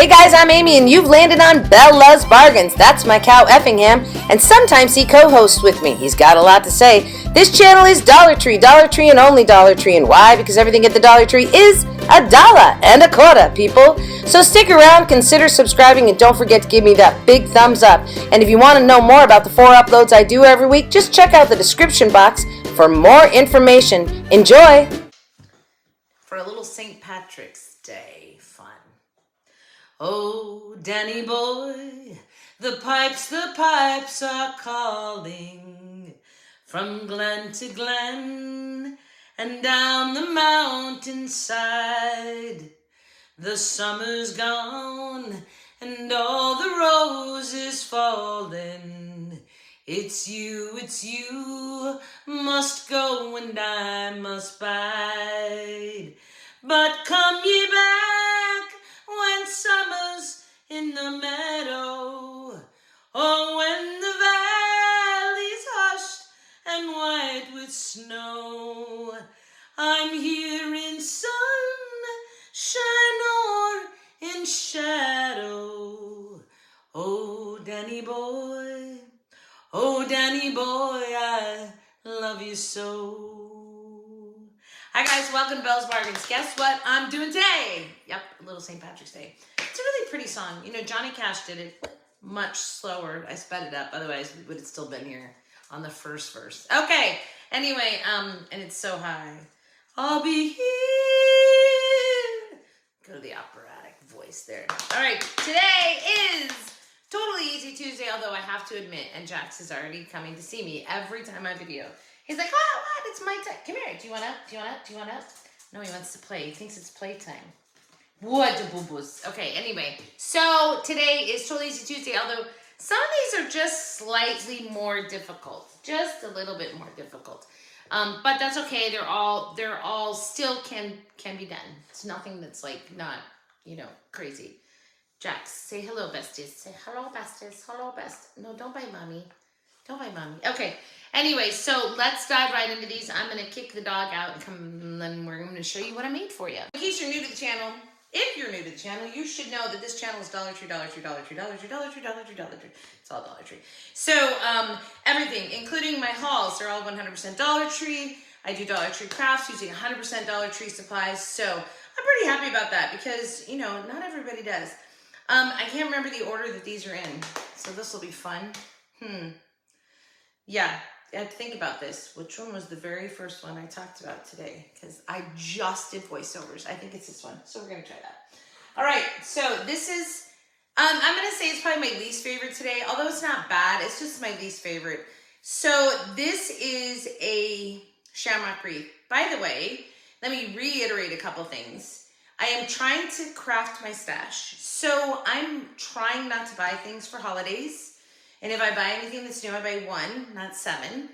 Hey guys, I'm Amy and you've landed on Belle Loves Bargains. That's my cow Effingham, and sometimes he co-hosts with me. He's got a lot to say. This channel is Dollar Tree and only Dollar Tree. And why? Because everything at the Dollar Tree is $1.25, people. So stick around, consider subscribing, and don't forget to give me that big thumbs up. And if you want to know more about the 4 uploads I do every week, just check out the description box for more information. Enjoy! For a little St. Patrick's Day fun. Oh, Danny boy, the pipes are calling from glen to glen and down the mountainside. The summer's gone and all the roses fallen. It's you, must go and I must bide. But come ye back when summer's in the meadow, or when the valley's hushed and white with snow. I'm here in sunshine or in shadow. Oh, Danny boy, I love you so. Hi guys, welcome to Belle's Bargains. Guess what I'm doing today? Yep, a little St. Patrick's Day. It's a really pretty song. You know, Johnny Cash did it much slower. I sped it up, otherwise we would have still been here on the first verse. Okay, anyway, and it's so high. I'll be here. Go to the operatic voice there. All right, today is Totally Easy Tuesday, although I have to admit, and Jax is already coming to see me every time I video. He's like, what? It's my time. Come here. Do you want up? No, he wants to play. He thinks it's playtime. What the boo-boos. Okay, anyway. So today is Totally Easy Tuesday, although some of these are just slightly more difficult. Just a little bit more difficult. But that's okay. They're all still can be done. It's nothing that's like not, crazy. Jax, say hello, besties. Say hello, besties. Hello, best. No, don't bite mommy. Okay. Anyway, so let's dive right into these. I'm going to kick the dog out and then we're going to show you what I made for you. In case you're new to the channel, if you're new to the channel, you should know that this channel is Dollar Tree. It's all Dollar Tree. So, everything, including my hauls, they're all 100% Dollar Tree. I do Dollar Tree crafts using 100% Dollar Tree supplies. So, I'm pretty happy about that because, not everybody does. I can't remember the order that these are in, so this will be fun. Yeah, I have to think about this. Which one was the very first one I talked about today? Because I just did voiceovers. I think it's this one, so we're going to try that. All right, so this is, I'm going to say it's probably my least favorite today, although it's not bad. It's just my least favorite. So this is a shamrock wreath. By the way, let me reiterate a couple things. I am trying to craft my stash. So I'm trying not to buy things for holidays. And if I buy anything that's new, I buy 1, not 7.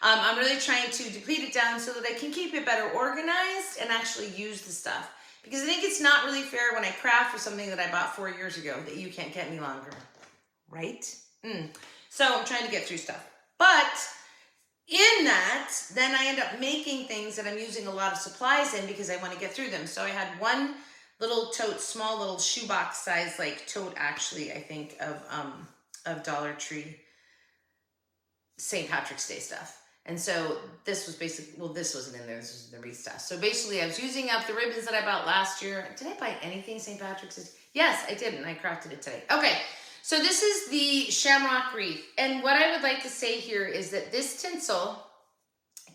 I'm really trying to deplete it down so that I can keep it better organized and actually use the stuff. Because I think it's not really fair when I craft for something that I bought 4 years ago that you can't get any longer. Right? So I'm trying to get through stuff. But in that, then I end up making things that I'm using a lot of supplies in because I want to get through them. So I had one little tote, small little shoebox size, like tote actually, I think, of Dollar Tree St. Patrick's Day stuff. And so this was basically, well, this wasn't in there, this was the wreath stuff. So basically I was using up the ribbons that I bought last year. Did I buy anything St. Patrick's Day? Yes, I did, and I crafted it today. Okay, so this is the shamrock wreath. And what I would like to say here is that this tinsel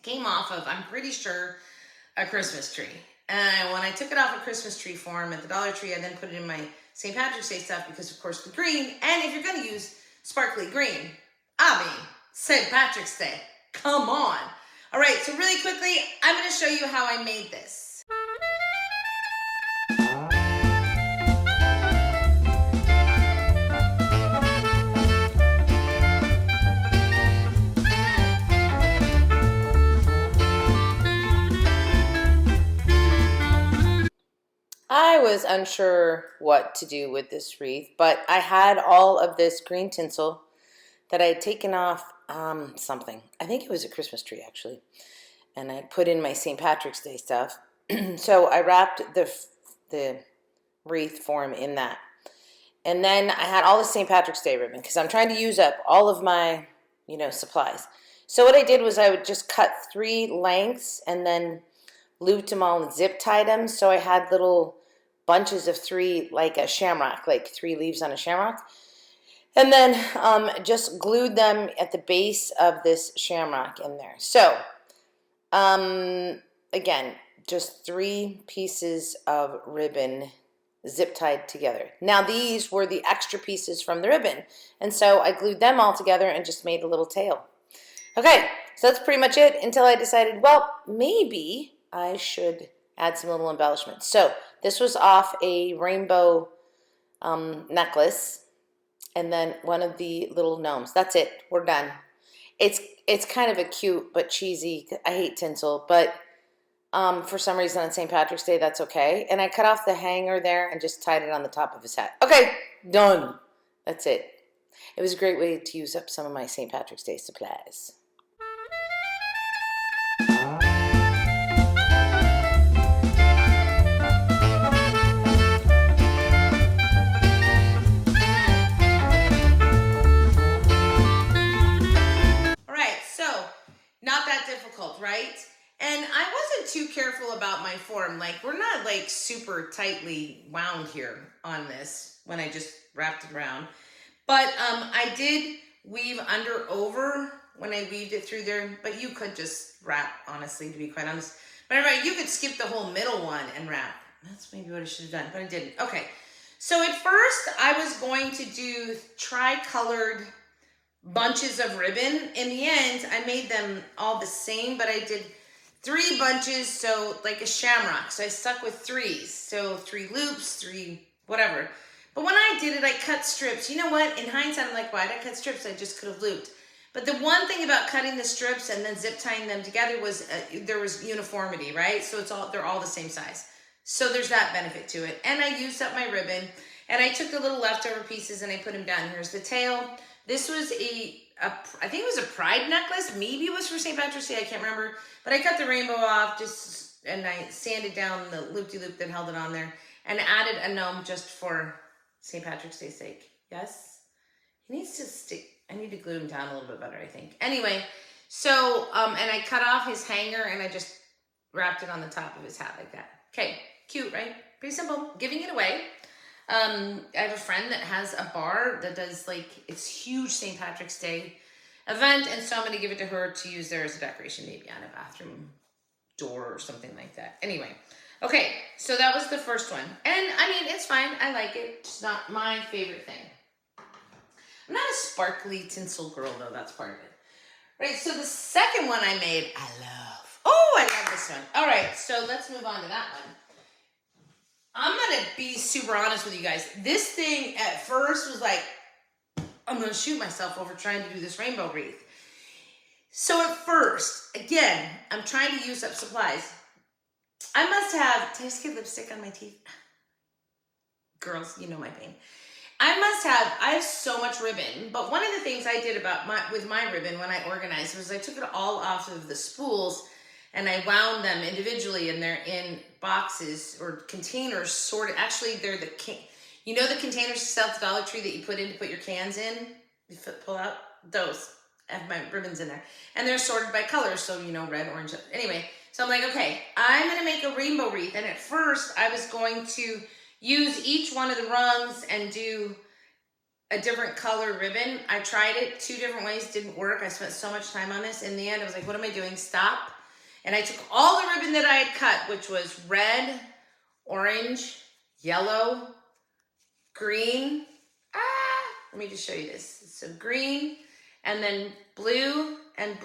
came off of, I'm pretty sure, a Christmas tree. And when I took it off a Christmas tree form at the Dollar Tree, I then put it in my St. Patrick's Day stuff because, of course, the green. And if you're going to use sparkly green, St. Patrick's Day. Come on. All right, so really quickly, I'm going to show you how I made this. I was unsure what to do with this wreath, but I had all of this green tinsel that I had taken off something. I think it was a Christmas tree, actually. And I put in my St. Patrick's Day stuff. So I wrapped the wreath form in that. And then I had all the St. Patrick's Day ribbon because I'm trying to use up all of my, supplies. So what I did was I would just cut 3 lengths and then looped them all and zip tied them. So I had little bunches of 3, like a shamrock, like 3 leaves on a shamrock. And then just glued them at the base of this shamrock in there. So, again, just 3 pieces of ribbon zip tied together. Now these were the extra pieces from the ribbon. And so I glued them all together and just made a little tail. Okay, so that's pretty much it until I decided, well, maybe I should add some little embellishments. So this was off a rainbow necklace. And then one of the little gnomes. That's it. We're done. It's kind of a cute but cheesy. I hate tinsel, but for some reason on St. Patrick's Day, that's okay. And I cut off the hanger there and just tied it on the top of his hat. Okay, done. That's it. It was a great way to use up some of my St. Patrick's Day supplies. Not that difficult, right? And I wasn't too careful about my form. Like, we're not like super tightly wound here on this when I just wrapped it around. But I did weave under over when I weaved it through there. But you could just wrap, honestly, to be quite honest. But anyway, you could skip the whole middle one and wrap. That's maybe what I should have done, but I didn't. Okay, so at first I was going to do tri-colored bunches of ribbon. In the end, I made them all the same, but I did 3 bunches, so like a shamrock. So I stuck with 3s. So 3 loops, 3 whatever. But when I did it, I cut strips. You know what? In hindsight, I'm like, why did I cut strips? I just could have looped. But the one thing about cutting the strips and then zip tying them together was there was uniformity, right? So they're all the same size. So there's that benefit to it. And I used up my ribbon, and I took the little leftover pieces and I put them down. Here's the tail. This was I think it was a pride necklace. Maybe it was for St. Patrick's Day. I can't remember. But I cut the rainbow off and I sanded down the loop-de-loop that held it on there and added a gnome just for St. Patrick's Day's sake. Yes? He needs to stick. I need to glue him down a little bit better, I think. Anyway, so, and I cut off his hanger and I just wrapped it on the top of his hat like that. Okay, cute, right? Pretty simple. Giving it away. I have a friend that has a bar that does it's huge St. Patrick's Day event, and so I'm going to give it to her to use there as a decoration, maybe on a bathroom door or something like that. Anyway, okay, so that was the first one. And I mean, it's fine. I like it. It's not my favorite thing. I'm not a sparkly tinsel girl, though. That's part of it. Right, so the second one I made, I love. Oh, I love this one. All right, so let's move on to that one. I'm going to be super honest with you guys. This thing at first was like, I'm going to shoot myself over trying to do this rainbow wreath. So at first, again, I'm trying to use up supplies. I must have, did I just get lipstick on my teeth? Girls, you know my pain. I have so much ribbon, but one of the things I did with my ribbon when I organized was I took it all off of the spools and I wound them individually, and they're in boxes or containers sorted. Actually, they're the containers you sell at the Dollar Tree that you put in to put your cans in? You pull out those. I have my ribbons in there. And they're sorted by color, so red, orange. Anyway, so I'm like, okay, I'm going to make a rainbow wreath. And at first, I was going to use each one of the rungs and do a different color ribbon. I tried it 2 different ways, didn't work. I spent so much time on this. In the end, I was like, what am I doing? Stop. And I took all the ribbon that I had cut, which was red, orange, yellow, green. Let me just show you this. So green, and then blue and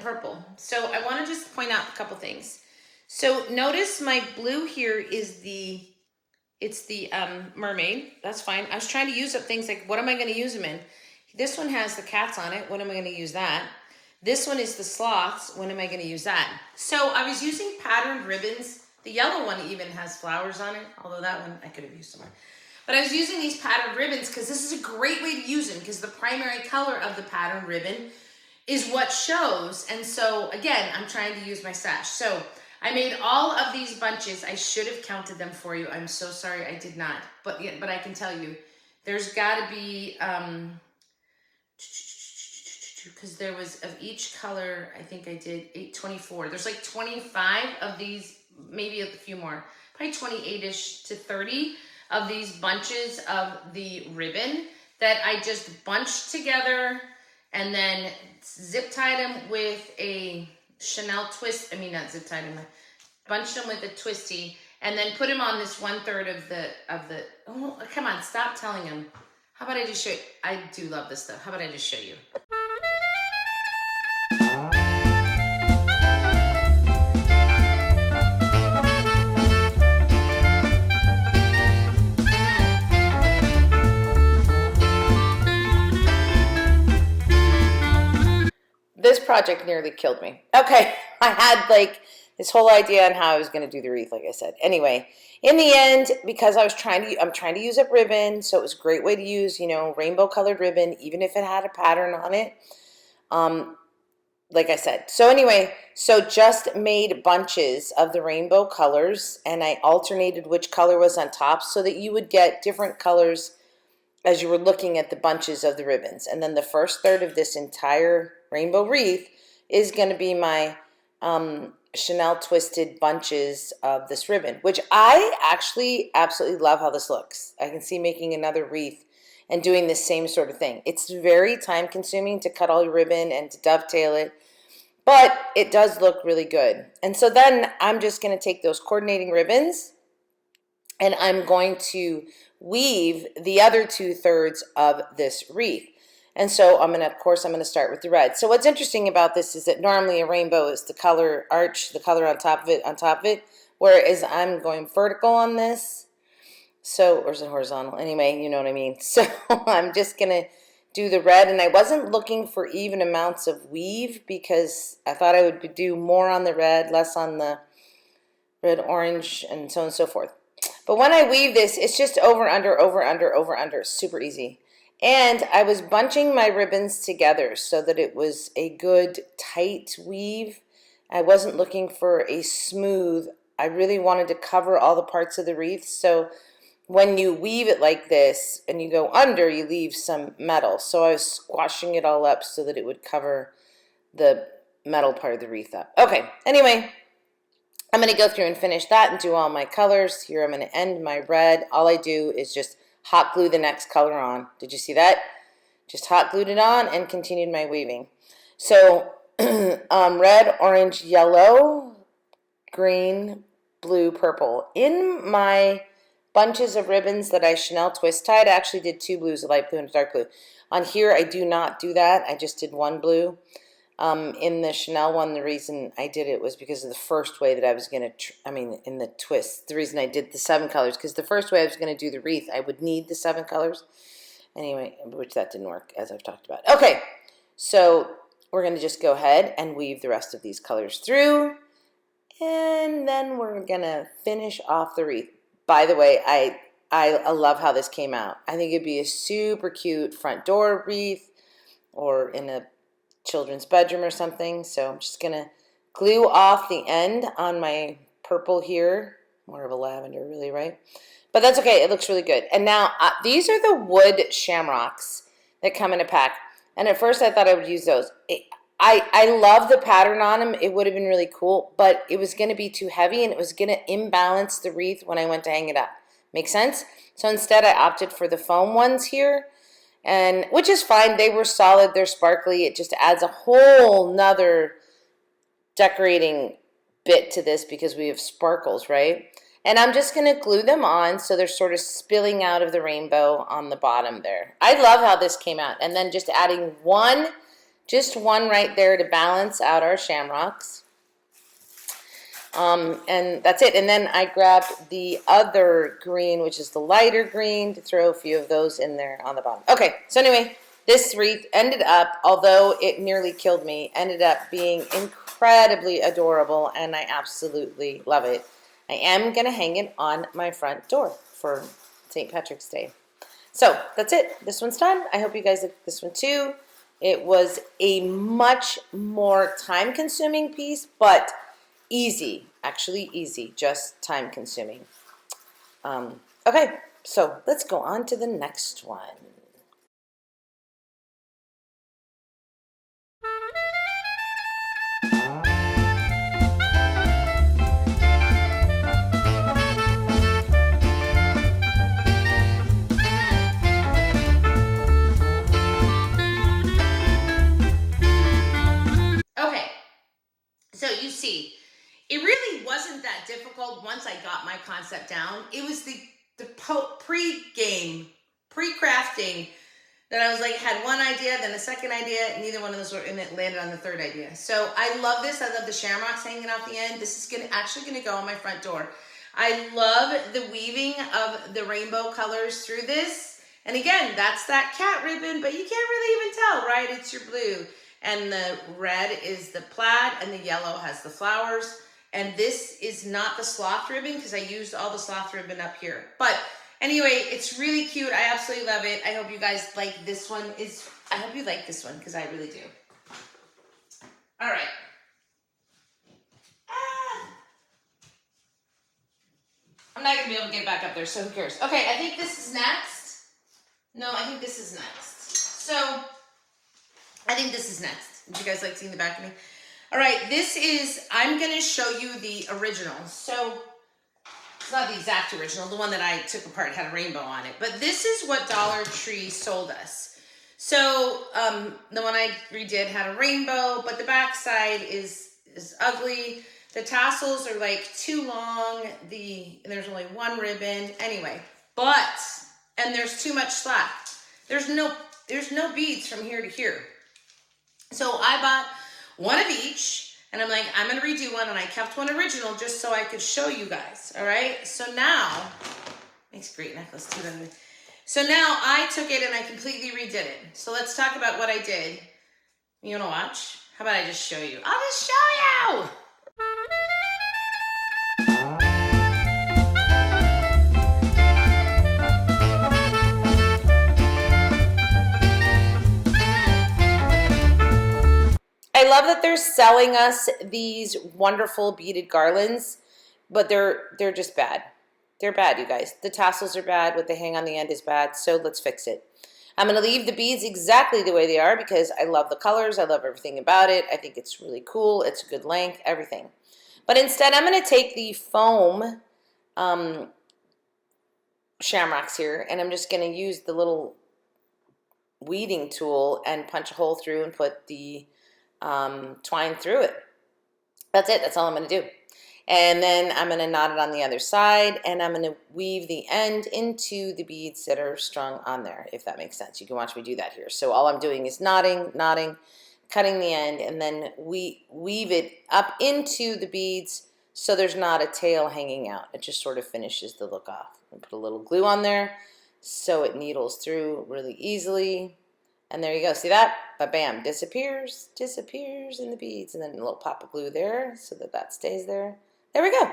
purple. So I want to just point out a couple things. So notice my blue here is it's the mermaid. That's fine. I was trying to use up things like, what am I going to use them in? This one has the cats on it. When am I going to use that? This one is the sloths. When am I going to use that? So I was using patterned ribbons. The yellow one even has flowers on it, although that one I could have used somewhere. But I was using these patterned ribbons because this is a great way to use them, because the primary color of the patterned ribbon is what shows. And so again, I'm trying to use my stash. So I made all of these bunches. I should have counted them for you. I'm so sorry I did not. But yeah, but I can tell you, there's got to be because there was of each color. I think I did 24. There's like 25 of these, maybe a few more, probably 28ish to 30 of these bunches of the ribbon that I just bunched together and then zip tied them with a Chanel twist. I mean, not zip tied them, bunched them with a twisty, and then put them on this 1/3 of the. Oh, come on, stop telling him. How about I just show you? I do love this stuff. How about I just show you? This project nearly killed me. Okay, I had like this whole idea on how I was going to do the wreath, like I said. Anyway, in the end, because I'm trying to use up ribbon, so it was a great way to use, rainbow colored ribbon, even if it had a pattern on it. Like I said. So anyway, so just made bunches of the rainbow colors, and I alternated which color was on top so that you would get different colors as you were looking at the bunches of the ribbons. And then the first third of this entire rainbow wreath is going to be my Chanel twisted bunches of this ribbon, which I actually absolutely love how this looks. I can see making another wreath and doing the same sort of thing. It's very time consuming to cut all your ribbon and to dovetail it, but it does look really good. And so then I'm just going to take those coordinating ribbons and I'm going to weave the other 2/3 of this wreath. And so I'm going to start with the red. So what's interesting about this is that normally a rainbow is the color arch, the color on top of it, whereas I'm going vertical on this. So, or is it horizontal? Anyway, you know what I mean. So I'm just going to do the red, and I wasn't looking for even amounts of weave because I thought I would do more on the red, less on the red, orange, and so on and so forth. But when I weave this, it's just over, under, over, under, over, under. Super easy. And I was bunching my ribbons together so that it was a good tight weave. I wasn't looking for a smooth. I really wanted to cover all the parts of the wreath. So when you weave it like this and you go under, you leave some metal. So I was squashing it all up so that it would cover the metal part of the wreath up. Okay, anyway, I'm going to go through and finish that and do all my colors. Here I'm going to end my red. All I do is just hot glue the next color on. Did you see that? Just hot glued it on and continued my weaving. So red, orange, yellow, green, blue, purple. In my bunches of ribbons that I Chanel twist tied, I actually did 2 blues, a light blue and a dark blue. On here, I do not do that. I just did 1 blue. In the Chanel one, the reason I did it was because of the first way that I was going to, in the twist, the reason I did the 7 colors, because the first way I was going to do the wreath, I would need the 7 colors. Anyway, which that didn't work, as I've talked about. Okay, so we're going to just go ahead and weave the rest of these colors through, and then we're going to finish off the wreath. By the way, I love how this came out. I think it'd be a super cute front door wreath or in a children's bedroom or something. So I'm just going to glue off the end on my purple here. More of a lavender, really, right? But that's okay. It looks really good. And now these are the wood shamrocks that come in a pack. And at first I thought I would use those. I love the pattern on them. It would have been really cool, but it was going to be too heavy and it was going to imbalance the wreath when I went to hang it up. Make sense? So instead I opted for the foam ones here, and which is fine. They were solid. They're sparkly. It just adds a whole nother decorating bit to this because we have sparkles, right? And I'm just going to glue them on so they're sort of spilling out of the rainbow on the bottom there. I love how this came out. And then just adding just one right there to balance out our shamrocks. And that's it. And then I grabbed the other green, which is the lighter green, to throw a few of those in there on the bottom. Okay, so anyway, this wreath ended up, although it nearly killed me, ended up being incredibly adorable, and I absolutely love it. I am going to hang it on my front door for St. Patrick's Day. So that's it. This one's done. I hope you guys like this one too. It was a much more time-consuming piece, but Easy, actually easy, just time consuming. Okay, so let's go on to the next one. Okay, so you see, it really wasn't that difficult once I got my concept down. It was the pre-game, pre-crafting that I was like, had one idea, then a second idea, neither one of those were, and it landed on the third idea. So I love this. I love the shamrocks hanging off the end. This is actually gonna go on my front door. I love the weaving of the rainbow colors through this. And again, that's that cat ribbon, but you can't really even tell, right? It's your blue. And the red is the plaid, and the yellow has the flowers. And this is not the sloth ribbon because I used all the sloth ribbon up here. But anyway, it's really cute. I absolutely love it. I hope you guys like this one. I hope you like this one because I really do. All right. I'm not going to be able to get back up there, so who cares? Okay, I think this is next. No, I think this is next. So, I think this is next. Would you guys like seeing the back of me? All right, I'm going to show you the original. So, it's not the exact original. The one that I took apart had a rainbow on it. But this is what Dollar Tree sold us. So, the one I redid had a rainbow, but the back side is ugly. The tassels are like too long. There's only one ribbon. Anyway, and there's too much slack. There's no beads from here to here. So I bought one of each, and I'm like, I'm gonna redo one, and I kept one original just so I could show you guys. All right. So now, makes a great necklace too, doesn't it? So now I took it and I completely redid it. So let's talk about what I did. You wanna watch? How about I just show you? I'll just show you. I love that they're selling us these wonderful beaded garlands, but they're just bad. They're bad, you guys. The tassels are bad. What they hang on the end is bad, so let's fix it. I'm going to leave the beads exactly the way they are because I love the colors. I love everything about it. I think it's really cool. It's a good length, everything. But instead, I'm going to take the foam shamrocks here, and I'm just going to use the little weeding tool and punch a hole through and put the twine through it. That's it. That's all I'm going to do. And then I'm going to knot it on the other side, and I'm going to weave the end into the beads that are strung on there, if that makes sense. You can watch me do that here. So all I'm doing is knotting, cutting the end, and then we weave it up into the beads so there's not a tail hanging out. It just sort of finishes the look off. And put a little glue on there so it needles through really easily. And there you go. See that? Ba-bam. Disappears in the beads. And then a little pop of glue there so that stays there. There we go.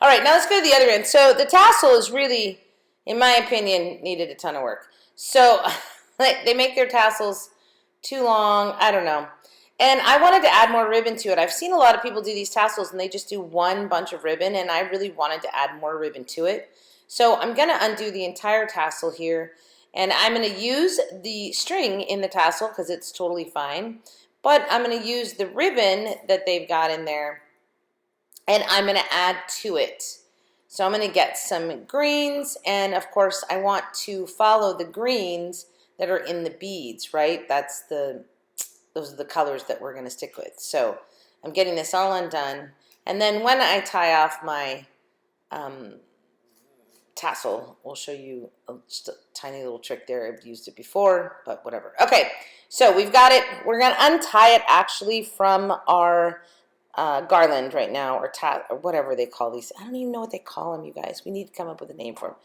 All right, now let's go to the other end. So the tassel is really, in my opinion, needed a ton of work. So they make their tassels too long. I don't know. And I wanted to add more ribbon to it. I've seen a lot of people do these tassels and they just do one bunch of ribbon, and I really wanted to add more ribbon to it. So I'm going to undo the entire tassel here. And I'm going to use the string in the tassel because it's totally fine. But I'm going to use the ribbon that they've got in there, and I'm going to add to it. So I'm going to get some greens, and of course I want to follow the greens that are in the beads, right? Those are the colors that we're going to stick with. So I'm getting this all undone. And then when I tie off my tassel, we'll show you just a tiny little trick there. I've used it before, but whatever. Okay, so we've got it. We're going to untie it actually from our garland right now, or whatever they call these. I don't even know what they call them, you guys. We need to come up with a name for them.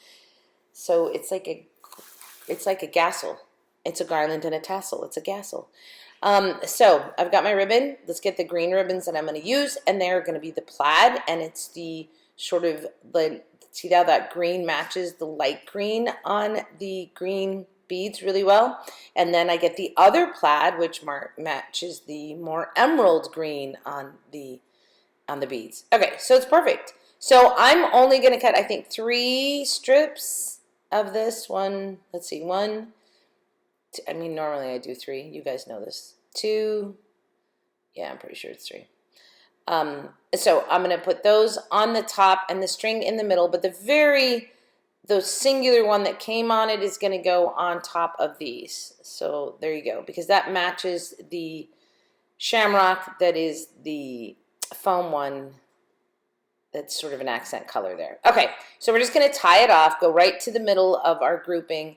So it's like a gassel. It's a garland and a tassel. It's a gassel. So I've got my ribbon. Let's get the green ribbons that I'm going to use, and they're going to be the plaid, and it's the sort of see how that green matches the light green on the green beads really well. And then I get the other plaid, which matches the more emerald green on the on the beads. Okay, so it's perfect. So I'm only going to cut, I think, 3 strips of this. Let's see, I mean, normally I do 3. You guys know this. 2, yeah, I'm pretty sure it's 3. So I'm going to put those on the top and the string in the middle, but the singular one that came on it is going to go on top of these. So there you go, because that matches the shamrock that is the foam one. That's sort of an accent color there. Okay, so we're just going to tie it off, go right to the middle of our grouping.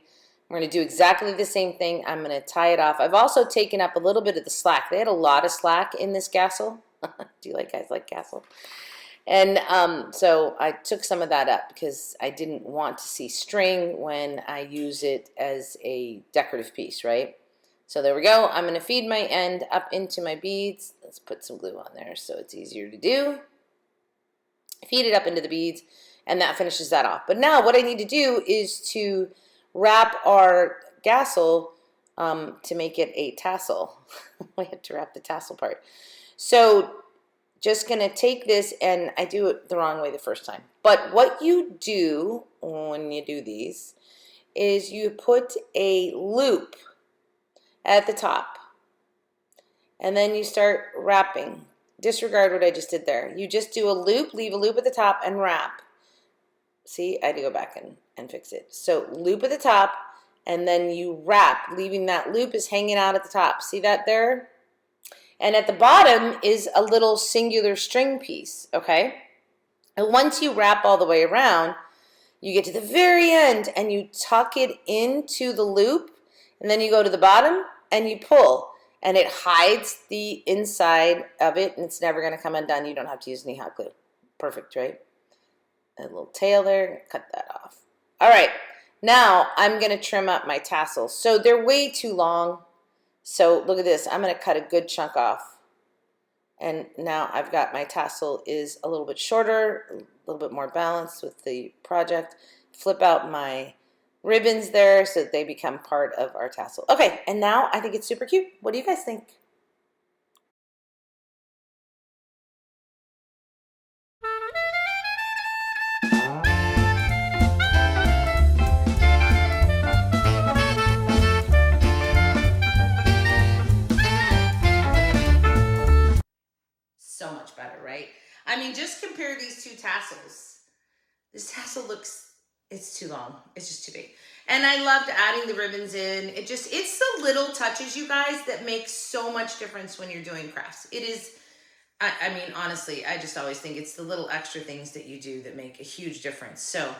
We're going to do exactly the same thing. I'm going to tie it off. I've also taken up a little bit of the slack. They had a lot of slack in this gasel. Do you guys like gasel? And so I took some of that up because I didn't want to see string when I use it as a decorative piece, right? So there we go. I'm going to feed my end up into my beads. Let's put some glue on there so it's easier to do. Feed it up into the beads, and that finishes that off. But now what I need to do is to wrap our gasel to make it a tassel. I have to wrap the tassel part. So just going to take this, and I do it the wrong way the first time. But what you do when you do these is you put a loop at the top, and then you start wrapping. Disregard what I just did there. You just do a loop, leave a loop at the top, and wrap. See, I had to go back and fix it. So loop at the top, and then you wrap, leaving that loop is hanging out at the top. See that there? And at the bottom is a little singular string piece, okay? And once you wrap all the way around, you get to the very end, and you tuck it into the loop, and then you go to the bottom, and you pull. And it hides the inside of it, and it's never going to come undone. You don't have to use any hot glue. Perfect, right? A little tail there. Cut that off. All right. Now I'm going to trim up my tassels. So they're way too long. So look at this. I'm going to cut a good chunk off. And now I've got my tassel is a little bit shorter, a little bit more balanced with the project. Flip out my ribbons there so that they become part of our tassel. Okay, and now I think it's super cute. What do you guys think? So much better, right? I mean, just compare these 2 tassels. This tassel it's too long. It's just too big. And I loved adding the ribbons in. It's the little touches, you guys, that make so much difference when you're doing crafts. It is, I mean, honestly, I just always think it's the little extra things that you do that make a huge difference. So,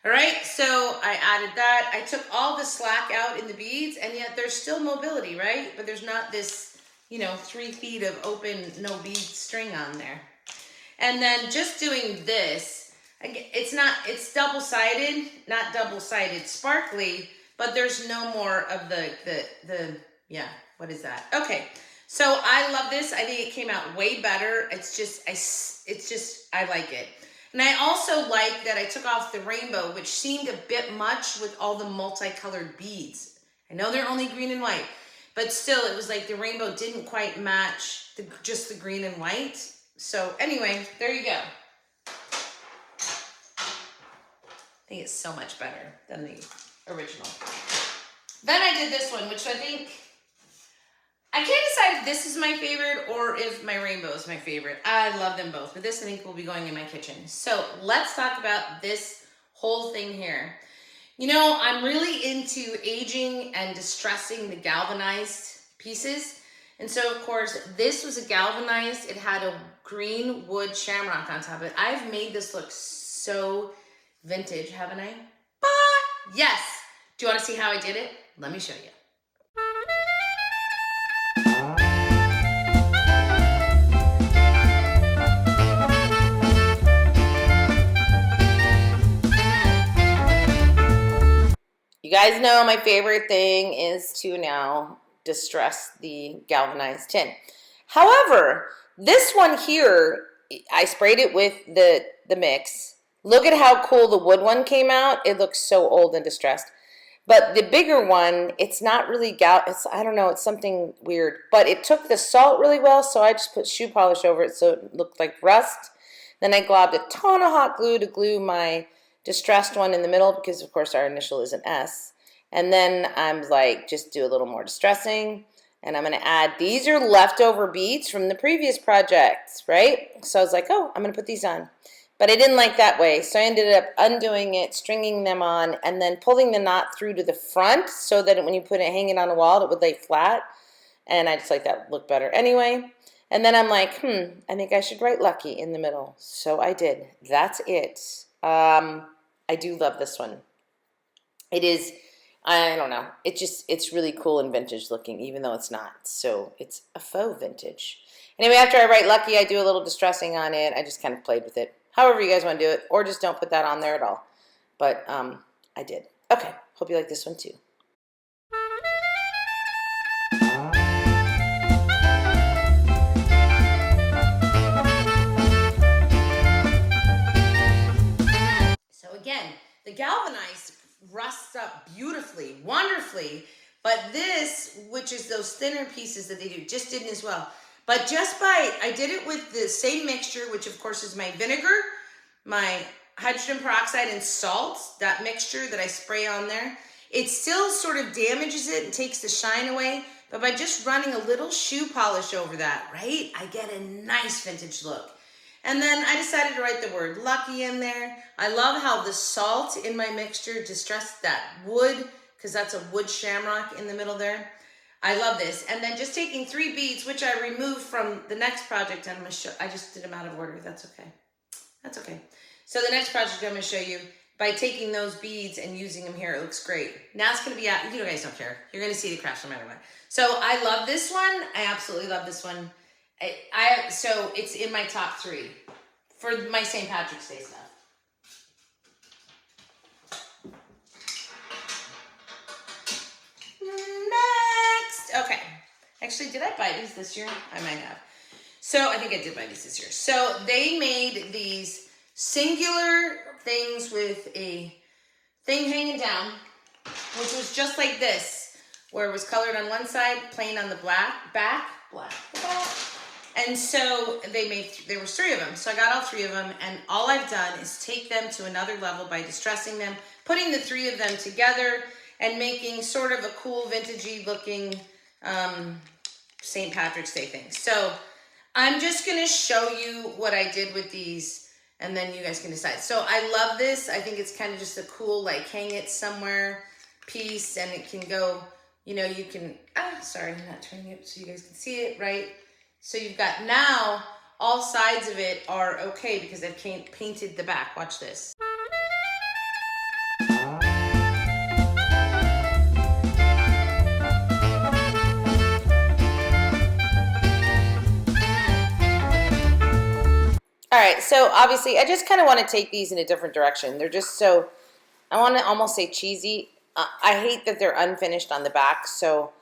all right, so I added that. I took all the slack out in the beads, and yet there's still mobility, right? But there's not this, 3 feet of open, no bead string on there. And then just doing this, it's double-sided, not double-sided sparkly, but there's no more of yeah, what is that? Okay, so I love this. I think it came out way better. I like it. And I also like that I took off the rainbow, which seemed a bit much with all the multicolored beads. I know they're only green and white, but still it was like the rainbow didn't quite match just the green and white. So anyway, there you go. I think it's so much better than the original. Then I did this one, which I can't decide if this is my favorite or if my rainbow is my favorite. I love them both, but this I think will be going in my kitchen. So let's talk about this whole thing here. I'm really into aging and distressing the galvanized pieces. And so of course, this was a galvanized, it had a green wood shamrock on top of it. I've made this look so vintage, haven't I? Yes. Do you want to see how I did it? Let me show you. You guys know my favorite thing is to now distress the galvanized tin. However, this one here, I sprayed it with the mix. Look at how cool the wood one came out. It looks so old and distressed. But the bigger one, it's not really I don't know, it's something weird. But it took the salt really well, so I just put shoe polish over it so it looked like rust. Then I globbed a ton of hot glue to glue my distressed one in the middle because, of course, our initial is an S. And then I'm like, just do a little more distressing. And I'm going to add, these are leftover beads from the previous projects, right? So I was like, oh, I'm going to put these on. But I didn't like that way, so I ended up undoing it, stringing them on, and then pulling the knot through to the front so that when you put it hanging on the wall, it would lay flat. And I just like that look better anyway. And then I'm like, I think I should write Lucky in the middle. So I did. That's it. I do love this one. It is, I don't know, it's really cool and vintage looking, even though it's not. So it's a faux vintage. Anyway, after I write Lucky, I do a little distressing on it. I just kind of played with it. However you guys want to do it, or just don't put that on there at all. But I did. Okay, hope you like this one too. So again, the galvanized rusts up beautifully, wonderfully, but this, which is those thinner pieces that they do, just didn't as well. But I did it with the same mixture, which of course is my vinegar, my hydrogen peroxide, and salt, that mixture that I spray on there. It still sort of damages it and takes the shine away, but by just running a little shoe polish over that, right, I get a nice vintage look. And then I decided to write the word Lucky in there. I love how the salt in my mixture distressed that wood, because that's a wood shamrock in the middle there. I love this. And then just taking 3 beads, which I removed from the next project, and I'm going to show, I just did them out of order. That's okay. That's okay. So the next project I'm going to show you, by taking those beads and using them here, it looks great. Now it's going to be out. You guys don't care. You're going to see the crafts no matter what. So I love this one. I absolutely love this one. So it's in my top 3 for my St. Patrick's Day stuff. Next. Okay. Actually, did I buy these this year? I might have. So I think I did buy these this year. So they made these singular things with a thing hanging down, which was just like this, where it was colored on one side, plain on the back. And so there was 3 of them. So I got all 3 of them, and all I've done is take them to another level by distressing them, putting the 3 of them together, and making sort of a cool vintagey looking St. Patrick's Day thing. So I'm just gonna show you what I did with these, and then you guys can decide. So I love this. I think it's kind of just a cool, like, hang it somewhere piece, and it can go, you can, sorry, I'm not turning it so you guys can see it, right? So you've got now, all sides of it are okay because I've painted the back. Watch this. All right, so obviously I just kind of want to take these in a different direction. They're just so, I want to almost say cheesy. I hate that they're unfinished on the back, so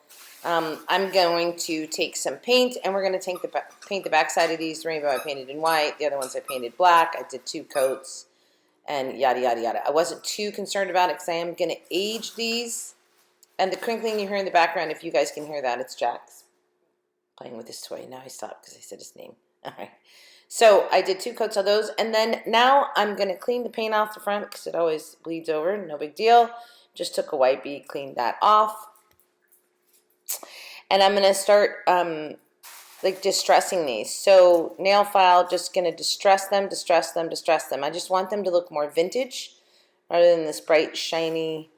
I'm going to take some paint, and we're going to paint the back side of these. Rainbow I painted in white. The other ones I painted black. I did 2 coats, and yada, yada, yada. I wasn't too concerned about it because I am going to age these. And the crinkling you hear in the background, if you guys can hear that, it's Jax playing with his toy. Now he stopped because I said his name. All right. So I did 2 coats of those, and then now I'm going to clean the paint off the front because it always bleeds over. No big deal. Just took a white bead, cleaned that off. And I'm going to start like distressing these. So nail file, just going to distress them. I just want them to look more vintage rather than this bright, shiny,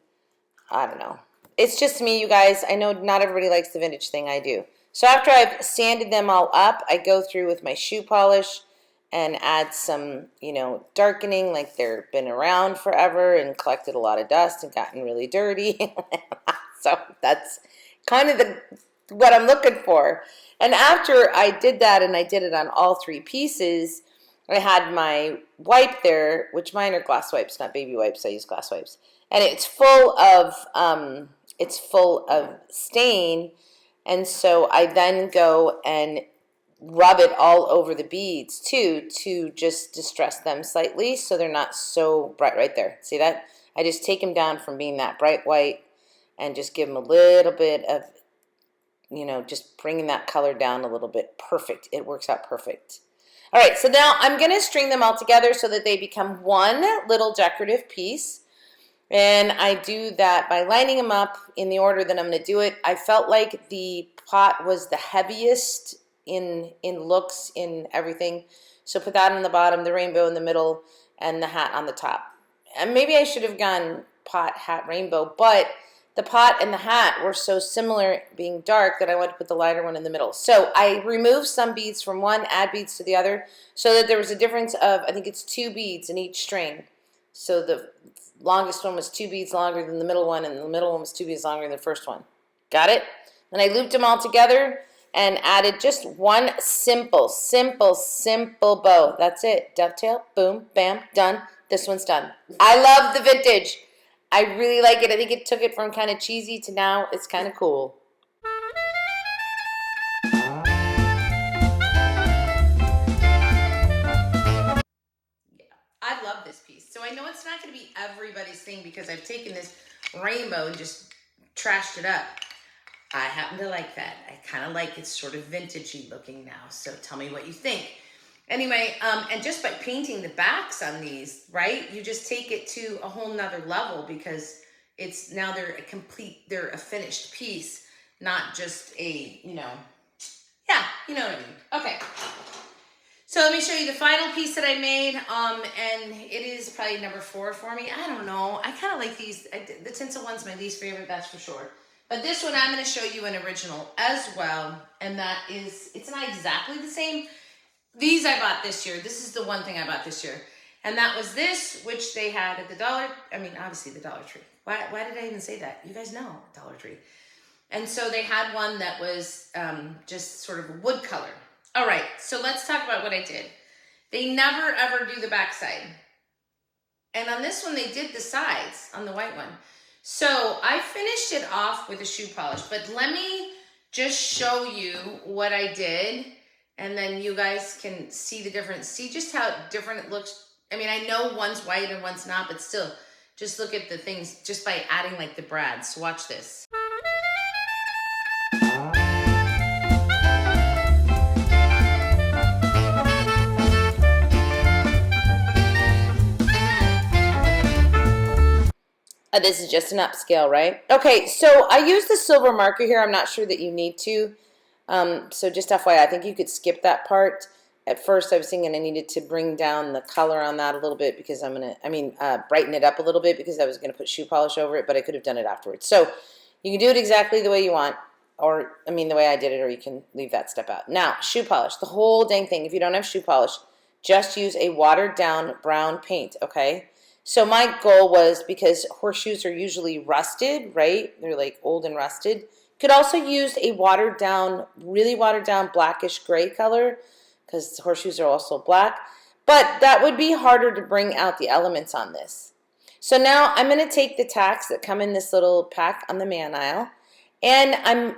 I don't know. It's just me, you guys. I know not everybody likes the vintage thing. I do. So after I've sanded them all up, I go through with my shoe polish and add some, darkening, like they've been around forever and collected a lot of dust and gotten really dirty. So that's kind of what I'm looking for. And after I did that, and I did it on all 3 pieces, I had my wipe there, which mine are glass wipes, not baby wipes. I use glass wipes. And it's full of stain. And so I then go and rub it all over the beads too, to just distress them slightly so they're not so bright right there. See that? I just take them down from being that bright white and just give them a little bit of, you know, just bringing that color down a little bit. Perfect. It works out perfect. All right, so now I'm going to string them all together so that they become one little decorative piece. And I do that by lining them up in the order that I'm going to do it. I felt like the pot was the heaviest in looks, in everything. So put that on the bottom, the rainbow in the middle, and the hat on the top. And maybe I should have gone pot, hat, rainbow, but the pot and the hat were so similar, being dark, that I wanted to put the lighter one in the middle. So I removed some beads from one, add beads to the other, so that there was a difference of, I think it's 2 beads in each string. So the longest one was 2 beads longer than the middle one, and the middle one was 2 beads longer than the first one. Got it? Then I looped them all together and added just one simple bow. That's it. Dovetail, boom, bam, done. This one's done. I love the vintage. I really like it. I think it took it from kind of cheesy to now it's kind of cool. I love this piece. So I know it's not going to be everybody's thing because I've taken this rainbow and just trashed it up. I happen to like that. I kind of like it's sort of vintagey looking now. So tell me what you think. Anyway, and just by painting the backs on these, right, you just take it to a whole nother level because it's now they're a finished piece, not just a, you know, yeah, you know what I mean. Okay. So let me show you the final piece that I made, and it is probably number 4 for me. I don't know. I kind of like these. The tinsel one's my least favorite, that's for sure. But this one, I'm going to show you an original as well, and that is, it's not exactly the same. These I bought this year. This is the one thing I bought this year. And that was this, which they had at the obviously the Dollar Tree. Why did I even say that? You guys know Dollar Tree. And so they had one that was just sort of a wood color. All right, so let's talk about what I did. They never ever do the back side. And on this one, they did the sides on the white one. So I finished it off with a shoe polish, but let me just show you what I did. And then you guys can see the difference. See just how different it looks. I mean, I know one's white and one's not, but still, just look at the things just by adding like the brads. So watch this. This is just an upscale, right? Okay, so I use the silver marker here. I'm not sure that you need to. So just FYI, I think you could skip that part. At first, I was thinking I needed to bring down the color on that a little bit because brighten it up a little bit because I was going to put shoe polish over it, but I could have done it afterwards. So you can do it exactly the way you want, or, the way I did it, or you can leave that step out. Now, shoe polish, the whole dang thing. If you don't have shoe polish, just use a watered down brown paint, okay? So my goal was, because horseshoes are usually rusted, right? They're like old and rusted. You could also use a watered down, really watered down blackish gray color, because horseshoes are also black. But that would be harder to bring out the elements on this. So now I'm going to take the tacks that come in this little pack on the man aisle, and I'm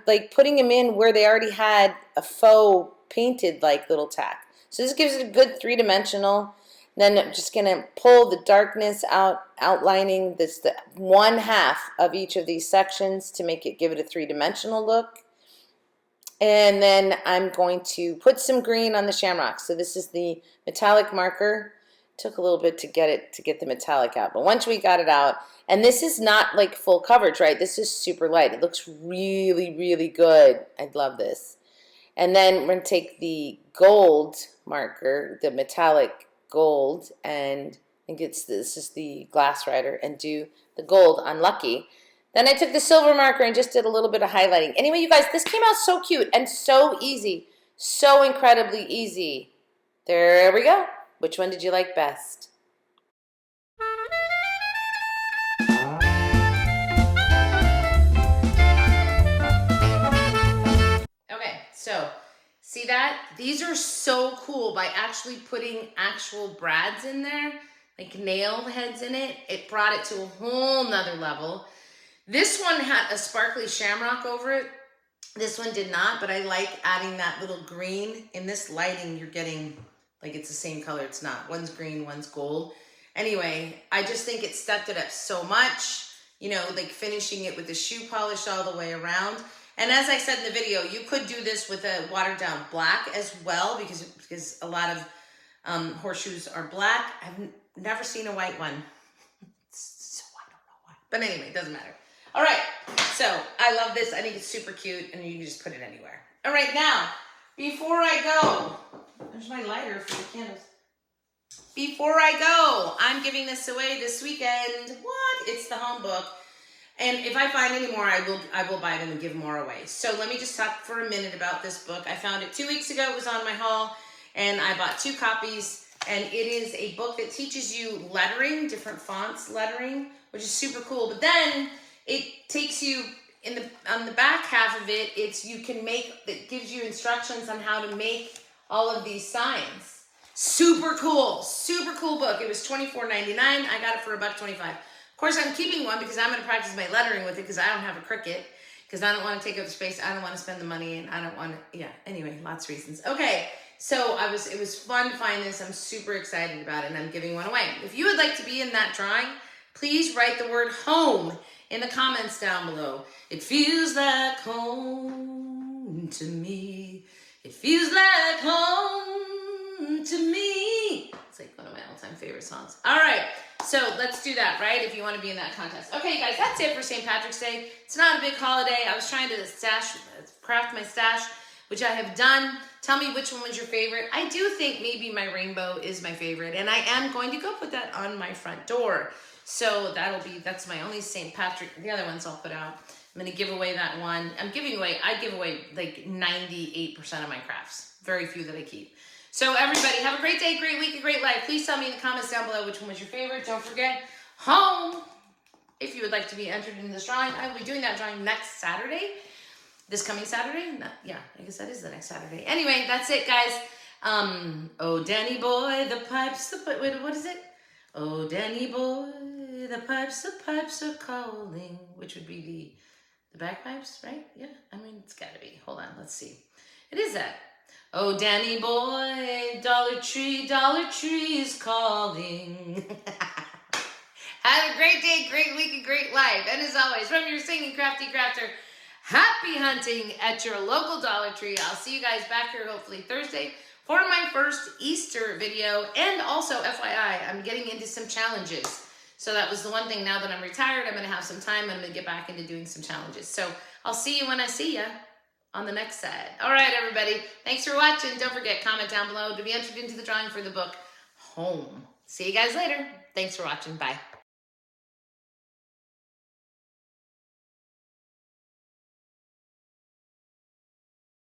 like putting them in where they already had a faux painted like little tack. So this gives it a good 3-dimensional. Then I'm just going to pull the darkness out, outlining the 1/2 of each of these sections to give it a 3-dimensional look. And then I'm going to put some green on the shamrock. So this is the metallic marker. Took a little bit to get the metallic out, but once we got it out, and this is not like full coverage, right? This is super light. It looks really, really good. I love this. And then we're going to take the gold marker, the metallic gold, and I think this is the Glass Rider, and do the gold on Lucky. Then I took the silver marker and just did a little bit of highlighting. Anyway, you guys, this came out so cute and so easy, so incredibly easy. There we go. Which one did you like best? Okay, so see that? These are so cool by actually putting actual brads in there, like nail heads in it. It brought it to a whole nother level. This one had a sparkly shamrock over it. This one did not, but I like adding that little green. In this lighting, you're getting, like it's the same color. It's not. One's green, one's gold. Anyway, I just think it stepped it up so much. you know, like finishing it with the shoe polish all the way around. And as I said in the video, you could do this with a watered down black as well, because a lot of horseshoes are black. I've never seen a white one, so I don't know why. But anyway, it doesn't matter. All right, so I love this. I think it's super cute, and you can just put it anywhere. All right, now, before I go, there's my lighter for the candles. Before I go, I'm giving this away this weekend. What? It's the home book. And if I find any more, I will buy them and give more away. So let me just talk for a minute about this book. I found it 2 weeks ago. It was on my haul, and I bought 2 copies. And it is a book that teaches you lettering, different fonts lettering, which is super cool. But then it takes you on the back half of it. It gives you instructions on how to make all of these signs. Super cool book. It was $24.99. I got it for $1.25. Of course, I'm keeping one because I'm going to practice my lettering with it because I don't have a Cricut, because I don't want to take up space. I don't want to spend the money, and I don't want to, yeah, anyway, lots of reasons. Okay, so it was fun to find this. I'm super excited about it, and I'm giving one away. If you would like to be in that drawing, please write the word home in the comments down below. It feels like home to me. It feels like home to me. It's like one of my all-time favorite songs. All right, so let's do that, right? If you want to be in that contest. Okay, guys, that's it for St. Patrick's Day. It's not a big holiday. I was trying to craft my stash, which I have done. Tell me which one was your favorite. I do think maybe my rainbow is my favorite, and I am going to go put that on my front door. So that's my only St. Patrick. The other ones I'll put out. I'm going to give away that one. I give away like 98% of my crafts. Very few that I keep. So everybody, have a great day, great week, a great life. Please tell me in the comments down below which one was your favorite. Don't forget, home. If you would like to be entered in this drawing, I will be doing that drawing next Saturday. This coming Saturday? Yeah, I guess that is the next Saturday. Anyway, that's it, guys. Oh, Danny boy, the pipes, wait, what is it? Oh, Danny boy, the pipes are calling. Which would be the bagpipes, right? Yeah, I mean, it's gotta be. Hold on, let's see. It is that. Oh, Danny boy, Dollar Tree is calling. Have a great day, great week, and great life. And as always, from your singing crafty crafter, happy hunting at your local Dollar Tree. I'll see you guys back here hopefully Thursday for my first Easter video. And also, FYI, I'm getting into some challenges. So that was the one thing. Now that I'm retired, I'm going to have some time. I'm going to get back into doing some challenges. So I'll see you when I see you on the next side. All right, everybody. Thanks for watching. Don't forget, comment down below to be entered into the drawing for the book Home. See you guys later. Thanks for watching. Bye.